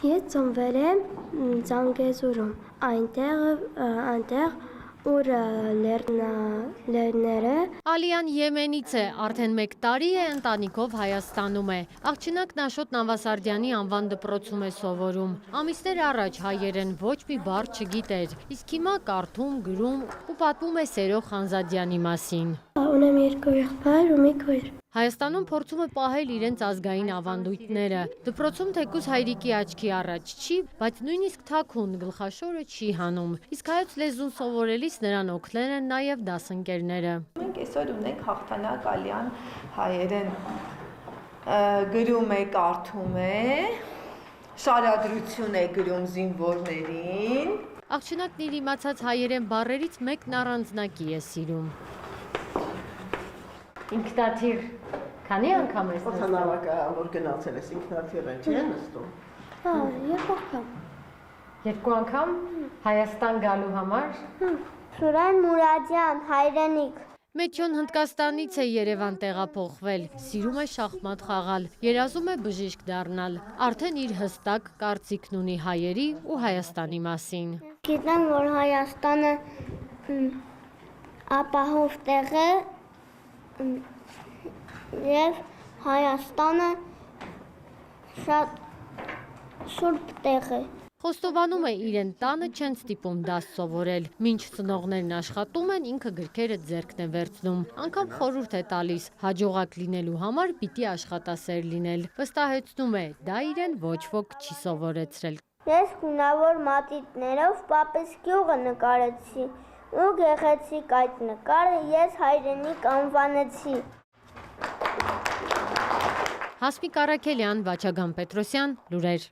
Ես ծնվել եմ Զանգեզուրում, այնտեղ ուր լեռները։ Ալիան Եմենից է, արդեն 1 տարի է ընտանիքով Հայաստանում է։ Աղջնակն Աշոտ Նավասարդյանի անվան դպրոցում է սովորում։ Ամիսներ առաջ հայերեն ոչ մի բառ չգիտեր, իսկ հիմա կարդում, գրում ու պատմում է Սերո Խանզադյանի մասին։ Ունեմ 2 եղբայր ու 1 քույր։ Հայաստանում փորձում է պահել իրենց ազգային ավանդույթները։ Դպրոցում թեկուզ հայրիկի աչքի առաջ չի, բայց նույնիսկ թաքուն գլխաշորը չի հանում։ Իսկ հայոց լեզուն սովորելիս նրան օգնել են նաև դասընկերները։ Մենք այսօր ունենք հաղթանակ Ալիան հայերեն գրում է, կարդում է, շարադրություն է գրում զինվորներին։ Աղջնակն իր իմացած հայերեն բառերից մեկն առանձնակի է սիրում։ Ինքնաթիռ քանի անգամ ես նստում։ Օդանավակը որ գնացել ես ինքնաթիռ չի նստում։ Հա, 2 անգամ։ 2 անգամ Հայաստան գալու համար։ Սուրեն Մուրադյան, հայրենիք։ Մեթյոն Հնդկաստանից է Երևան տեղափոխվել, սիրում է շախմատ խաղալ, երազում է բժիշկ դառնալ, արդեն իր հստակ կարծիքն ունի հայերի ու Հայաստանի մասին։ Գիտեմ, որ Հայաստանը ապահով տեղ է և Հայաստանը շատ սուրբ տեղ է։ Խոստովանում է իրեն տանը չեն ստիպում դաս սովորել, մինչ ծնողներն աշխատում են, ինքը գրքերը ձեռքն է վերցնում, անգամ խորհուրդ է տալիս, հաջողակ լինելու համար պիտի աշխատասեր լինել, վստահեցնում է, դա իրեն ոչ ոք չի սովորեցրել։ Ես գունավոր մատիտներով պապես գյուղը նկարեցի ու գեղեցիկ այդ նկարը ես հայրենիք անվանեցի։ Հասմիկ Առաքելյան, Վաչագան Պետրոսյան, լուրեր։